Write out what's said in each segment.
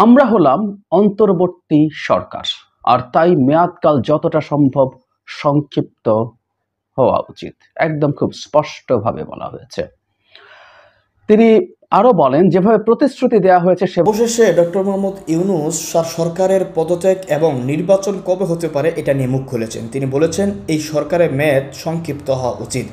আমরা হলাম অন্তর্বর্তী সরকার, আর তাই মেয়াদকাল যতটা সম্ভব সংক্ষিপ্ত হওয়া উচিত। একদম খুব স্পষ্টভাবে বলা হয়েছে। তিনি আরো বলেন, যেভাবে প্রতিশ্রুতি দেওয়া হয়েছে অবশেষে ডক্টর মোহাম্মদ ইউনূস সরকারের পদত্যাগ এবং নির্বাচন কবে হতে পারে এটা নিয়ে মুখ খুলেছেন। তিনি বলেছেন এই সরকারের মেয়াদ সংক্ষিপ্ত হওয়া উচিত।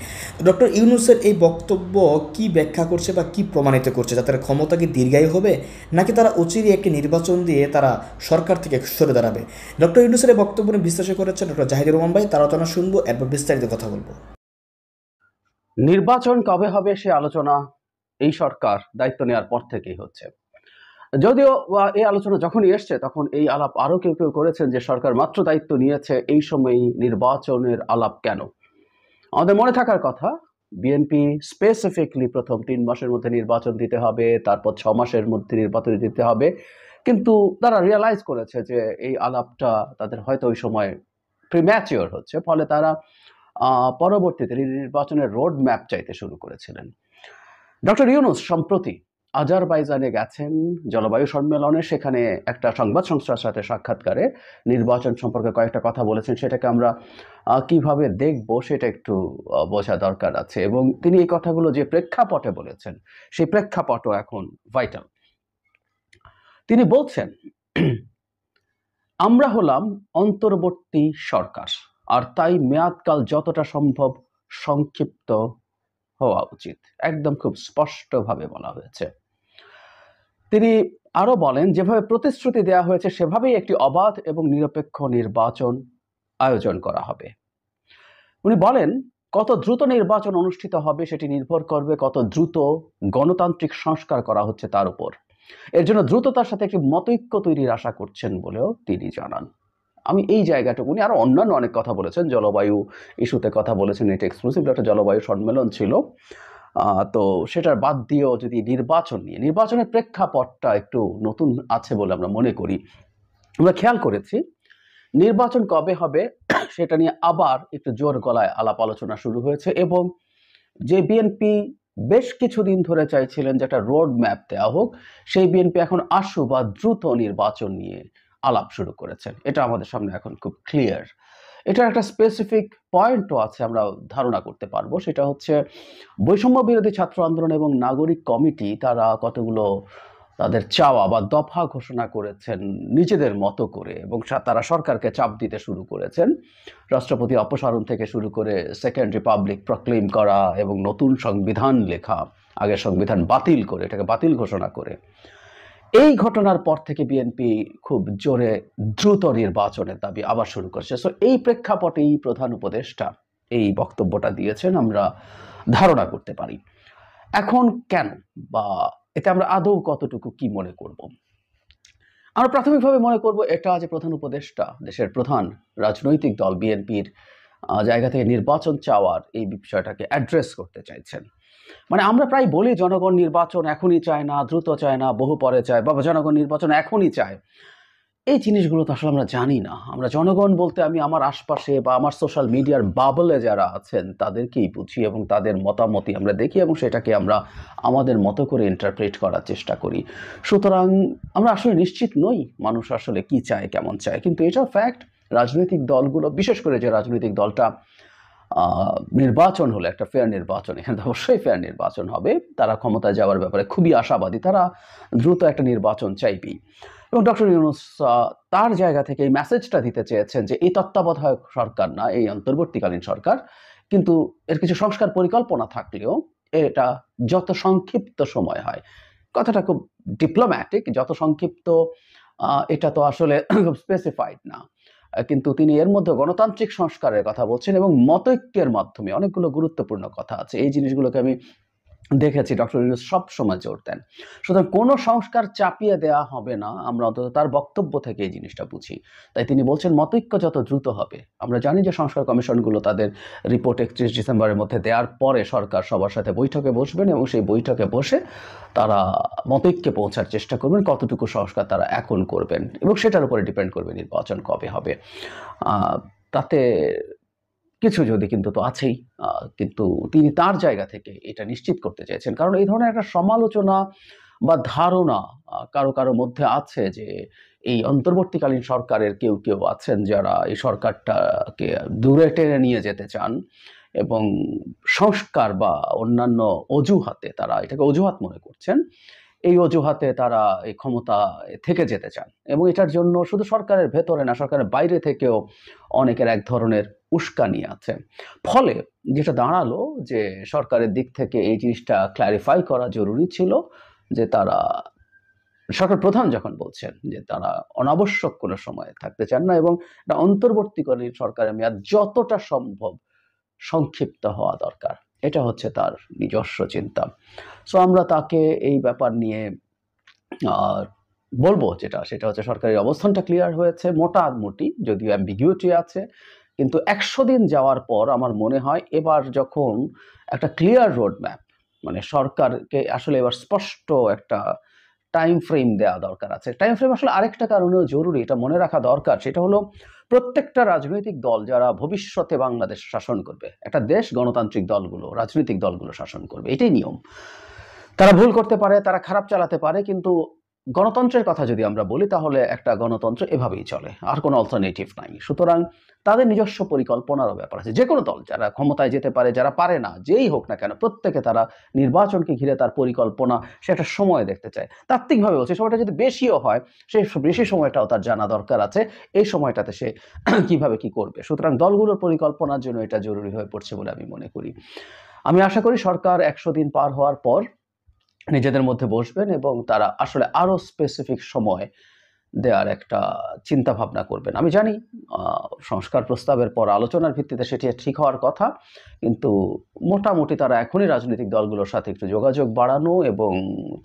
ডক্টর ইউনূসের এই বক্তব্য কি ব্যাখ্যা করছে বা কি প্রমাণিত করছে? তাদের ক্ষমতা কি দীর্ঘায়ু হবে, নাকি তারা অচিরে একটি নির্বাচন দিয়ে তারা সরকার থেকে সরে দাঁড়াবে? ডক্টর ইউনূসের এই বক্তব্য নিয়ে বিশ্লেষণ করেছেন ডক্টর জাহিদুর রহমান ভাই। তার আলোচনা শুনবো, এরপর বিস্তারিত কথা বলবো। নির্বাচন কবে হবে সে আলোচনা এই সরকার দায়িত্ব নেওয়ার পর থেকেই হচ্ছে। যদিও এই আলোচনা যখনই এসছে তখন এই আলাপ আরো কেউ কেউ করেছেন যে সরকার মাত্র দায়িত্ব নিয়েছে, এই সময়ই নির্বাচনের আলাপ কেন? আমাদের মনে থাকার কথা, বিএনপি স্পেসিফিকলি প্রথম 3 মাসের মধ্যে নির্বাচন দিতে হবে, তারপর 6 মাসের মধ্যে নির্বাচন দিতে হবে। কিন্তু তারা রিয়ালাইজ করেছে যে এই আলাপটা তাদের হয়তো ওই সময় প্রিম্যাচিওর হচ্ছে, ফলে তারা পরবর্তীতে নির্বাচনের রোড ম্যাপ চাইতে শুরু করেছিলেন। ডক্টর ইউনূস সম্প্রতি আজারবাইজানে গেছেন জলবায়ু সম্মেলনে, সেখানে একটা সংবাদ সংস্থার সাথে সাক্ষাৎকারে নির্বাচন সম্পর্কে কয়েকটা কথা বলেছেন। সেটাকে আমরা কিভাবে দেখব সেটা একটু বোঝা দরকার আছে, এবং তিনি এই কথাগুলো যে প্রেক্ষাপটে বলেছেন সেই প্রেক্ষাপটও এখন ভাইটাল। তিনি বলছেন, আমরা হলাম অন্তর্বর্তী সরকার, আর তাই মেয়াদকাল যতটা সম্ভব সংক্ষিপ্ত হওয়া উচিত। একদম খুব স্পষ্টভাবে বলা হয়েছে। তিনি আরো বলেন, যেভাবে প্রতিশ্রুতি দেওয়া হয়েছে সেভাবেই একটি অবাধ এবং নিরপেক্ষ নির্বাচন আয়োজন করা হবে। উনি বলেন, কত দ্রুত নির্বাচন অনুষ্ঠিত হবে সেটি নির্ভর করবে কত দ্রুত গণতান্ত্রিক সংস্কার করা হচ্ছে তার উপর। এর জন্য দ্রুততার সাথে একটি মতৈক্য তৈরির আশা করছেন বলেও তিনি জানান। আমি এই জায়গাটুকু, উনি আরো অন্যান্য অনেক কথা বলেছেন, জলবায়ু ইস্যুতে কথা বলেছেন, এটা এক্সক্লুসিভলি একটা জলবায়ু সম্মেলন ছিল। তো সেটার বাদ দিয়েও যদি নির্বাচন নিয়ে, নির্বাচনের প্রেক্ষাপটটা একটু নতুন আছে বলে আমরা মনে করি। আমরা খেয়াল করেছি নির্বাচন কবে হবে সেটা নিয়ে আবার একটু জোর গলায় আলাপ আলোচনা শুরু হয়েছে, এবং যে বিএনপি বেশ কিছুদিন ধরে চাইছিলেন যে একটা রোড ম্যাপ দেওয়া হোক, সেই বিএনপি এখন আশু বা দ্রুত নির্বাচন নিয়ে আলাপ শুরু করেছেন। এটা আমাদের সামনে এখন খুব ক্লিয়ার। এটার একটা স্পেসিফিক পয়েন্টও আছে, আমরা ধারণা করতে পারবো। সেটা হচ্ছে বৈষম্য বিরোধী ছাত্র আন্দোলন এবং নাগরিক কমিটি তারা কতগুলো তাদের চাওয়া বা দফা ঘোষণা করেছেন নিজেদের মতো করে, এবং তারা সরকারকে চাপ দিতে শুরু করেছেন। রাষ্ট্রপতি অপসারণ থেকে শুরু করে সেকেন্ড রিপাবলিক প্রক্লেম করা এবং নতুন সংবিধান লেখা, আগের সংবিধান বাতিল করে এটাকে বাতিল ঘোষণা করে। এই ঘটনার পর থেকে বিএনপি খুব জোরে দ্রুত নির্বাচনের দাবি আবার শুরু করছে। সো এই প্রেক্ষাপটেই প্রধান উপদেষ্টা এই বক্তব্যটা দিয়েছেন, আমরা ধারণা করতে পারি। এখন কেন, বা এতে আমরা আদৌ কতটুকু কি মনে করব? আমরা প্রাথমিকভাবে মনে করব এটা যে প্রধান উপদেষ্টা দেশের প্রধান রাজনৈতিক দল বিএনপির জায়গা থেকে নির্বাচন চাওয়ার এই বিষয়টাকে অ্যাড্রেস করতে চাইছেন। মানে আমরা প্রায় বলি জনগণ নির্বাচন এখনই চায় না, দ্রুত চায় না, বহু পরে চায়, বা জনগণ নির্বাচন এখনই চায়। এই জিনিসগুলো তো আসলে আমরা জানি না। আমরা জনগণ বলতে আমি আমার আশপাশে বা আমার সোশ্যাল মিডিয়ার বাবলে যারা আছেন তাদেরকেই বুঝি, এবং তাদের মতামতই আমরা দেখি, এবং সেটাকে আমরা আমাদের মতো করে ইন্টারপ্রেট করার চেষ্টা করি। সুতরাং আমরা আসলে নিশ্চিত নই মানুষ আসলে কি চায়, কেমন চায়। কিন্তু এটা ফ্যাক্ট, রাজনৈতিক দলগুলো, বিশেষ করে যে রাজনৈতিক দলটা নির্বাচন হলে একটা ফেয়ার নির্বাচন, এখানে অবশ্যই ফেয়ার নির্বাচন হবে, তারা ক্ষমতায় যাওয়ার ব্যাপারে খুবই আশাবাদী, তারা দ্রুত একটা নির্বাচন চাইবেই। এবং ডক্টর ইউনূস তার জায়গা থেকে এই মেসেজটা দিতে চেয়েছেন যে এই তত্ত্বাবধায়ক সরকার না, এই অন্তর্বর্তীকালীন সরকার, কিন্তু এর কিছু সংস্কার পরিকল্পনা থাকলেও এটা যত সংক্ষিপ্ত সময় হয়, কথাটা খুব ডিপ্লোম্যাটিক, যত সংক্ষিপ্ত, এটা তো আসলে খুব স্পেসিফাইড না। কিন্তু তিনি এর মধ্যে গণতান্ত্রিক সংস্কারের কথা বলছেন, এবং মতৈক্যের মাধ্যমে অনেকগুলো গুরুত্বপূর্ণ কথা আছে। এই জিনিসগুলোকে আমি দেখেছি ডক্টর ইউনূস সবসময় জোর দেন। সুতরাং কোনো সংস্কার চাপিয়ে দেওয়া হবে না, আমরা অন্তত তার বক্তব্য থেকে এই জিনিসটা বুঝি। তাই তিনি বলছেন মতৈক্য যত দ্রুত হবে। আমরা জানি যে সংস্কার কমিশনগুলো তাদের রিপোর্ট 31 ডিসেম্বরের মধ্যে দেওয়ার পরে সরকার সবার সাথে বৈঠকে বসবেন, এবং সেই বৈঠকে বসে তারা মতৈক্যে পৌঁছার চেষ্টা করবেন কতটুকু সংস্কার তারা এখন করবেন, এবং সেটার উপরে ডিপেন্ড করবে নির্বাচন কবে হবে। তাতে কিছু যদি কিন্তু তো আছেই, কিন্তু তিনি তার জায়গা থেকে এটা নিশ্চিত করতে চেয়েছেন, কারণ এই ধরনের একটা সমালোচনা বা ধারণা কারো কারো মধ্যে আছে যে এই অন্তর্বর্তীকালীন সরকারের কেউ কেউ আছেন যারা এই সরকারটাকে দূরে টেনে নিয়ে যেতে চান এবং সংস্কার বা অন্যান্য অজুহাতে তারা এটাকে অজুহাত মনে করছেন, এই অজুহাতে তারা এই ক্ষমতা থেকে যেতে চান এবং এটার জন্য শুধু সরকারের ভেতরে না, সরকারের বাইরে থেকেও অনেকের এক ধরনের উস্কানি আছে। ফলে যেটা দাঁড়ালো যে সরকারের দিক থেকে এই জিনিসটা ক্ল্যারিফাই করা জরুরি ছিল যে তারা, সরকার প্রধান যখন বলছেন যে তারা অনাবশ্যক কোনো সময় থাকতে চান না এবং একটা অন্তর্বর্তীকালীন সরকারের মেয়াদ যতটা সম্ভব সংক্ষিপ্ত হওয়া দরকার, এটা হচ্ছে তার নিজস্ব চিন্তা। সো আমরা তাকে এই ব্যাপার নিয়ে বলবো সেটা হচ্ছে সরকারের অবস্থানটা ক্লিয়ার হয়েছে মোটামুটি, যদিও অ্যাম্বিগুইটি আছে, কিন্তু 100 দিন যাওয়ার পর আমার মনে হয় এবার যখন একটা ক্লিয়ার রোড ম্যাপ, মানে সরকারকে আসলে এবার স্পষ্ট একটা টাইম ফ্রেম দেওয়া দরকার আছে। টাইম ফ্রেম আসলে আরেকটা কারণেও জরুরি, এটা মনে রাখা দরকার, সেটা হলো প্রত্যেকটা রাজনৈতিক দল যারা ভবিষ্যতে বাংলাদেশ শাসন করবে, একটা দেশ গণতান্ত্রিক দলগুলো, রাজনৈতিক দলগুলো শাসন করবে, এটাই নিয়ম। তারা ভুল করতে পারে, তারা খারাপ চালাতে পারে, কিন্তু গণতন্ত্রের কথা যদি আমরা বলি তাহলে একটা গণতন্ত্র এভাবেই চলে, আর কোনো অল্টারনেটিভ নাই। সুতরাং তাদের নিজস্ব পরিকল্পনারও ব্যাপার আছে। যে কোনো দল যারা ক্ষমতায় যেতে পারে, যারা পারে না, যেই হোক না কেন, প্রত্যেকে তারা নির্বাচনকে ঘিরে তার পরিকল্পনা, সে একটা সময় দেখতে চায়। তাত্ত্বিকভাবে বলছে সময়টা যদি বেশিও হয়, সেই বেশি সময়টাও তার জানা দরকার আছে এই সময়টাতে সে কিভাবে কি করবে। সুতরাং দলগুলোর পরিকল্পনার জন্য এটা জরুরি হয়ে পড়ছে বলে আমি মনে করি। আমি আশা করি সরকার 100 দিন পার হওয়ার পর নিজেদের মধ্যে বসবেন এবং তারা আসলে আরো স্পেসিফিক সময় দেওয়ার একটা চিন্তা ভাবনা করবেন। আমি জানি সংস্কার প্রস্তাবের পর আলোচনার ভিত্তিতে সেটি ঠিক হওয়ার কথা, কিন্তু মোটামুটি তারা এখনই রাজনৈতিক দলগুলোর সাথে একটু যোগাযোগ বাড়ানো এবং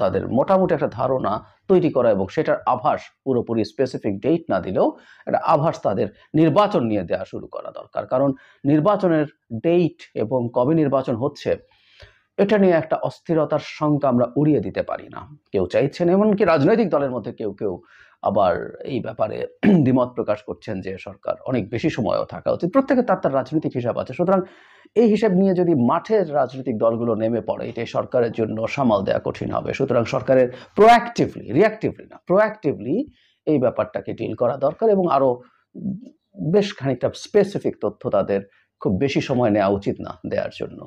তাদের মোটামুটি একটা ধারণা তৈরি করা এবং সেটার আভাস, পুরোপুরি স্পেসিফিক ডেট না দিলেও একটা আভাস তাদের নির্বাচন নিয়ে দেওয়া শুরু করা দরকার। কারণ নির্বাচনের ডেট এবং কবে নির্বাচন হচ্ছে এটা নিয়ে একটা অস্থিরতার শঙ্কা আমরা উড়িয়ে দিতে পারি না। কেউ চাইছেন, এমনকি রাজনৈতিক দলের মধ্যে কেউ কেউ আবার এই ব্যাপারে দ্বিমত প্রকাশ করছেন যে সরকার অনেক বেশি সময়ও থাকা উচিত। প্রত্যেকে তার তার রাজনৈতিক হিসাব আছে। সুতরাং এই হিসাব নিয়ে যদি মাঠের রাজনৈতিক দলগুলো নেমে পড়ে, এটাই সরকারের জন্য সামাল দেওয়া কঠিন হবে। সুতরাং সরকারের প্রোঅ্যাক্টিভলি, রিঅ্যাক্টিভলি না, প্রোঅ্যাক্টিভলি এই ব্যাপারটাকে ডিল করা দরকার এবং আরো বেশ খানিকটা স্পেসিফিক তথ্য তাদের খুব বেশি সময় নেওয়া উচিত না দেওয়ার জন্য।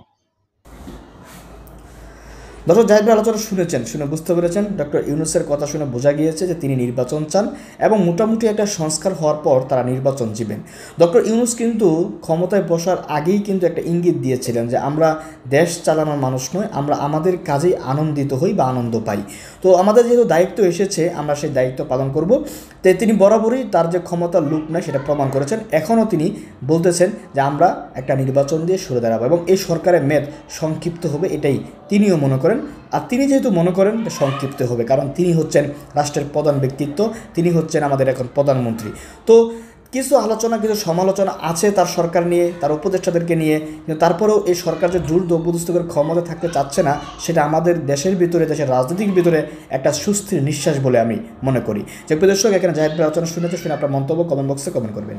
দর্শক, জাহিদ ভাই আলোচনা শুনেছেন, শুনে বুঝতে পেরেছেন ডক্টর ইউনূসের কথা শুনে বোঝা গিয়েছে যে তিনি নির্বাচন চান এবং মোটামুটি একটা সংস্কার হওয়ার পর তারা নির্বাচন জিবেন। ডক্টর ইউনূস কিন্তু ক্ষমতায় বসার আগেই কিন্তু একটা ইঙ্গিত দিয়েছিলেন যে আমরা দেশ চালানোর মানুষ নয়, আমরা আমাদের কাজেই আনন্দিত হই বা আনন্দ পাই। তো আমাদের যেহেতু দায়িত্ব এসেছে আমরা সেই দায়িত্ব পালন করব। তাই তিনি বরাবরই তার যে ক্ষমতার লুপ নেয় সেটা প্রমাণ করেছেন। এখনও তিনি বলতেছেন যে আমরা একটা নির্বাচন দিয়ে সরে দাঁড়াবো এবং এই সরকারের মেয়াদ সংক্ষিপ্ত হবে, এটাই তিনিও মনে করেন। আর তিনি যেহেতু মনে করেন সংক্ষিপ্ত হবে, কারণ তিনি হচ্ছেন রাষ্ট্রের প্রধান ব্যক্তিত্ব, তিনি হচ্ছেন আমাদের এখন প্রধানমন্ত্রী। তো কিছু আলোচনা, কিছু সমালোচনা আছে তার সরকার নিয়ে, তার উপদেষ্টাদেরকে নিয়ে, কিন্তু তারপরেও এই সরকার যে জোর জবরদস্তি করে ক্ষমতা থাকতে চাচ্ছে না, সেটা আমাদের দেশের ভিতরে, দেশের রাজনীতির ভিতরে একটা সুস্থির নিঃশ্বাস বলে আমি মনে করি। যে দর্শক, এখানে জাহিদ ভাই আলোচনা শুনেছে, শুনে আপনার মন্তব্য কমেন্ট বক্সে কমেন্ট করবেন।